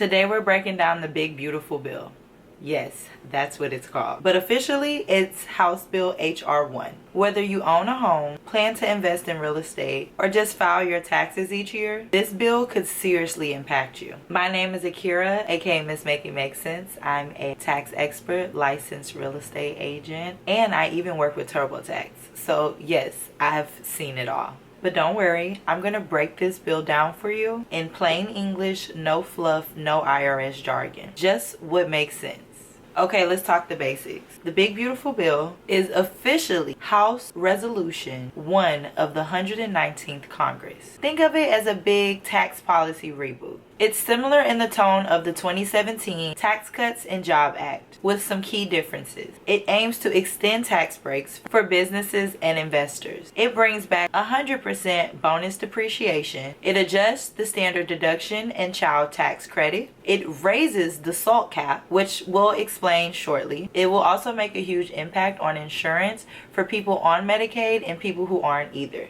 Today we're breaking down the big beautiful bill. Yes, that's what it's called. But officially, it's House Bill HR 1. Whether you own a home, plan to invest in real estate, or just file your taxes each year, this bill could seriously impact you. My name is Ahkira, aka Miss Make It Make Sense. I'm a tax expert, licensed real estate agent, and I even work with TurboTax. So yes, I've seen it all. But don't worry, I'm going to break this bill down for you in plain English, no fluff, no IRS jargon. Just what makes sense. Okay, let's talk the basics. The big beautiful bill is officially House Resolution 1 of the 119th Congress. Think of it as a big tax policy reboot. It's similar in the tone of the 2017 Tax Cuts and Job Act, with some key differences. It aims to extend tax breaks for businesses and investors. It brings back 100% bonus depreciation. It adjusts the standard deduction and child tax credit. It raises the SALT cap, which we'll explain shortly. It will also make a huge impact on insurance for people on Medicaid and people who aren't either.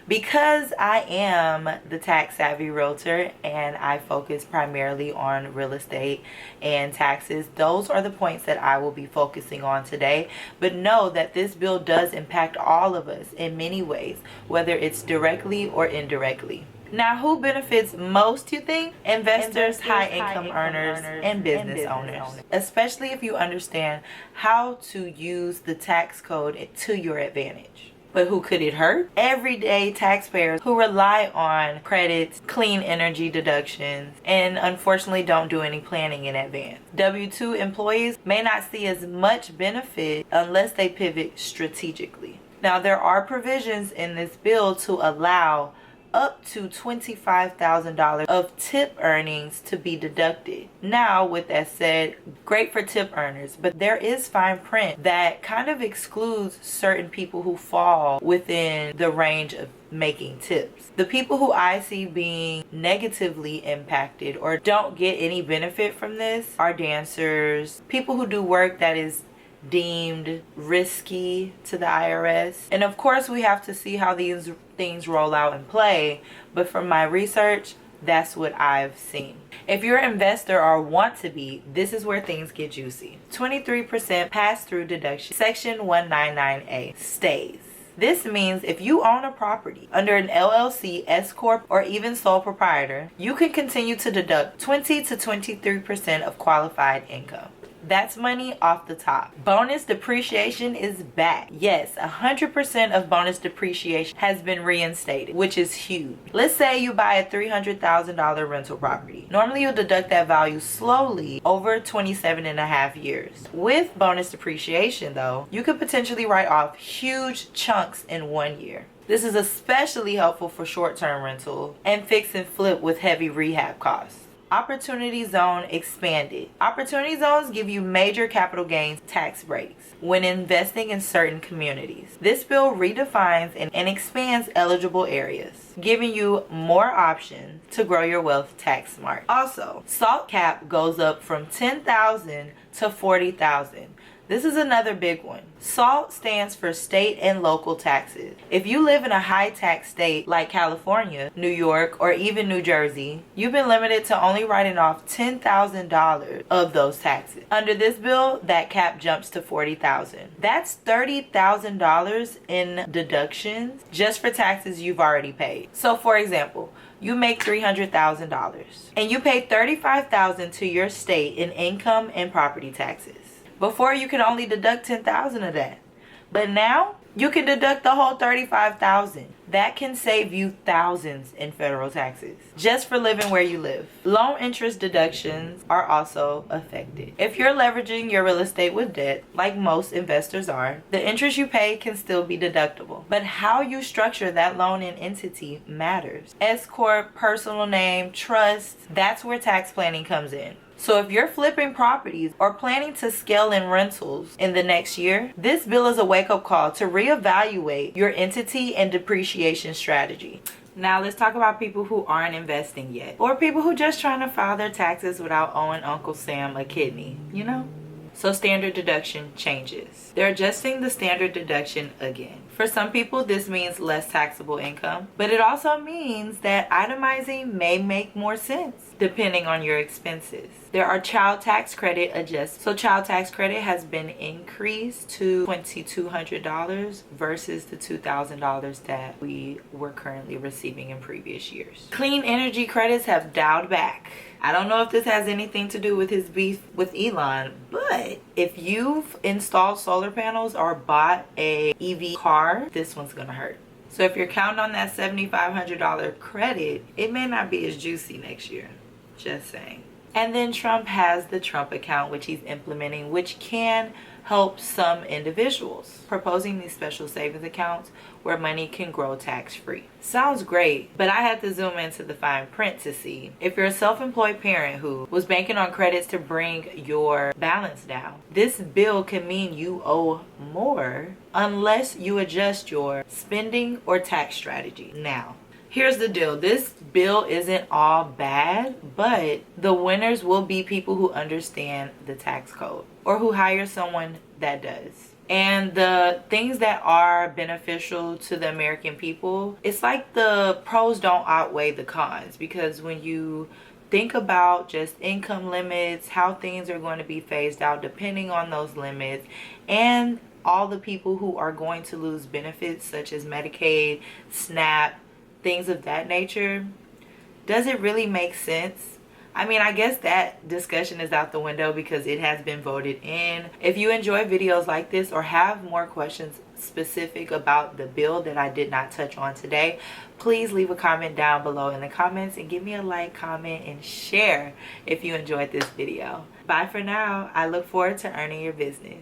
Because I am the tax savvy realtor and I focus primarily on real estate and taxes, those are the points that I will be focusing on today. But know that this bill does impact all of us in many ways, whether it's directly or indirectly. Now, who benefits most, you think? Investors, high-income earners, and business owners. Especially if you understand how to use the tax code to your advantage. But who could it hurt? Everyday taxpayers who rely on credits, clean energy deductions, and unfortunately don't do any planning in advance. W-2 employees may not see as much benefit unless they pivot strategically. Now, there are provisions in this bill to allow up to $25,000 of tip earnings to be deducted. Now, with that said, great for tip earners, but there is fine print that kind of excludes certain people who fall within the range of making tips. The people who I see being negatively impacted or don't get any benefit from this are dancers, people who do work that is deemed risky to the IRS. And of course, we have to see how these things roll out and play, but from my research, that's what I've seen. If you're an investor or want to be, this is where things get juicy. 23% pass-through deduction, Section 199A stays. This means if you own a property under an LLC, S Corp, or even sole proprietor, you can continue to deduct 20 to 23% of qualified income. That's money off the top. Bonus depreciation is back. Yes, 100% of bonus depreciation has been reinstated, which is huge. Let's say you buy a $300,000 rental property. Normally you'll deduct that value slowly over 27 and a half years. With bonus depreciation though, you could potentially write off huge chunks in 1 year. This is especially helpful for short-term rental and fix and flip with heavy rehab costs. Opportunity zone expanded. Opportunity zones give you major capital gains tax breaks when investing in certain communities. This bill redefines and expands eligible areas, giving you more options to grow your wealth tax smart. Also, SALT cap goes up from $10,000 to $40,000. This is another big one. SALT stands for state and local taxes. If you live in a high tax state like California, New York, or even New Jersey, you've been limited to only writing off $10,000 of those taxes. Under this bill, that cap jumps to $40,000. That's $30,000 in deductions just for taxes you've already paid. So for example, you make $300,000 and you pay $35,000 to your state in income and property taxes. Before, you could only deduct $10,000 of that. But now, you can deduct the whole $35,000. That can save you thousands in federal taxes just for living where you live. Loan interest deductions are also affected. If you're leveraging your real estate with debt, like most investors are, the interest you pay can still be deductible. But how you structure that loan and entity matters. S Corp, personal name, trust, that's where tax planning comes in. So if you're flipping properties or planning to scale in rentals in the next year, this bill is a wake-up call to reevaluate your entity and depreciation strategy. Now let's talk about people who aren't investing yet, or people who just trying to file their taxes without owing Uncle Sam a kidney, you know? So standard deduction changes. They're adjusting the standard deduction again For some people, this means less taxable income, but it also means that itemizing may make more sense depending on your expenses. There are child tax credit adjustments. So child tax credit has been increased to $2,200 versus the $2,000 that we were currently receiving in previous years. Clean energy credits have dialed back. I don't know if this has anything to do with his beef with Elon, but if you've installed solar panels or bought a EV car, this one's gonna hurt. So if you're counting on that $7,500 credit, it may not be as juicy next year. Just saying. And then Trump has the Trump account, which he's implementing, which can help some individuals, proposing these special savings accounts where money can grow tax-free. Sounds great, but I had to zoom into the fine print to see. If you're a self-employed parent who was banking on credits to bring your balance down, this bill can mean you owe more unless you adjust your spending or tax strategy. Now, here's the deal. This bill isn't all bad, but the winners will be people who understand the tax code or who hire someone that does. And the things that are beneficial to the American people, it's like the pros don't outweigh the cons, because when you think about just income limits, how things are going to be phased out depending on those limits, and all the people who are going to lose benefits such as Medicaid, SNAP, things of that nature, does it really make sense? I mean, I guess that discussion is out the window because it has been voted in. If you enjoy videos like this or have more questions specific about the bill that I did not touch on today, please leave a comment down below in the comments and give me a like, comment, and share if you enjoyed this video. Bye for now. I look forward to earning your business.